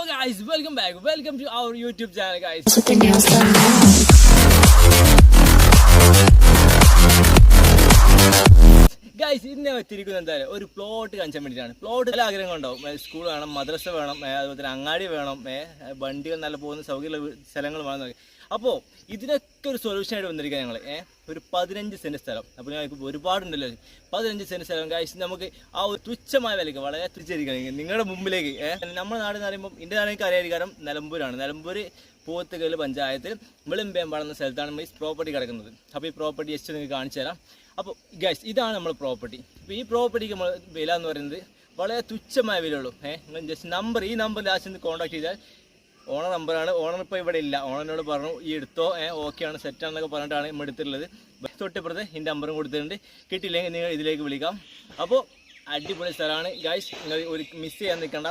guys, welcome back. Welcome to our YouTube channel, guys. Guys ഇന്ന് എത്തിയിരിക്കുന്നത് എന്തായാലും ഒരു പ്ലോട്ട് കാണിച്ചാൻ വേണ്ടിയിട്ടാണ്. പ്ലോട്ട് നല്ല ആഗ്രഹങ്ങളുണ്ടാവും. സ്കൂൾ വേണം, മദ്രസ വേണം, അതുപോലെ തന്നെ അങ്ങാടി വേണം, വണ്ടികൾ നല്ല പോകുന്ന സൗകര്യമുള്ള സ്ഥലങ്ങൾ വേണം. അപ്പോൾ ഇതിനൊക്കെ ഒരു സൊല്യൂഷനായിട്ട് വന്നിരിക്കുക ഞങ്ങൾ ഒരു 15 സെൻറ്റ് സ്ഥലം. അപ്പോൾ ഞങ്ങൾക്ക് ഒരുപാടുണ്ടല്ലോ, 15 സെൻറ്റ് സ്ഥലം ഗൈസ് നമുക്ക് ആ ഒരു തുച്ഛമായ വിലയ്ക്ക് വളരെ തുച്ഛരിക്കണം നിങ്ങളുടെ മുമ്പിലേക്ക്. നമ്മുടെ നാട് എന്ന് പറയുമ്പോൾ എൻ്റെ നാടെനിക്ക് അറിയാതിരിക്കാരം നിലമ്പൂരാണ്. നിലമ്പൂർ പോത്തുകൽ പഞ്ചായത്തിൽ വെളുമ്പേമ്പാട് എന്ന സ്ഥലത്താണ് ഈ പ്രോപ്പർട്ടി കിടക്കുന്നത്. അപ്പോൾ ഈ പ്രോപ്പർട്ടി ജസ്റ്റ് നിങ്ങൾക്ക് കാണിച്ചു തരാം. അപ്പോൾ ഗൈസ് ഇതാണ് നമ്മൾ പ്രോപ്പർട്ടി. അപ്പോൾ ഈ പ്രോപ്പർട്ടിക്ക് നമ്മൾ വില എന്ന് പറയുന്നത് വളരെ തുച്ഛമായ വിലയുള്ളൂ. നിങ്ങൾ ജസ്റ്റ് ഈ നമ്പർ ലാസ്റ്റ് കോൺടാക്ട് ചെയ്താൽ ഓണർ നമ്പറാണ്. ഓണർ ഇപ്പോൾ ഇവിടെ ഇല്ല. ഓണറിനോട് പറഞ്ഞു ഈ എടുത്തോ, ഓക്കെയാണ്, സെറ്റാണെന്നൊക്കെ പറഞ്ഞിട്ടാണ് നമ്മൾ എടുത്തിട്ടുള്ളത്. തൊട്ടിപ്പുറത്ത് ഈ നമ്പറും കൊടുത്തിട്ടുണ്ട്. കിട്ടിയില്ലെങ്കിൽ നിങ്ങൾ ഇതിലേക്ക് വിളിക്കാം. അപ്പോൾ അടിപൊളി സ്ഥലമാണ് ഗൈസ്, നിങ്ങൾ ഒരു മിസ് ചെയ്യാൻ നിൽക്കണ്ട.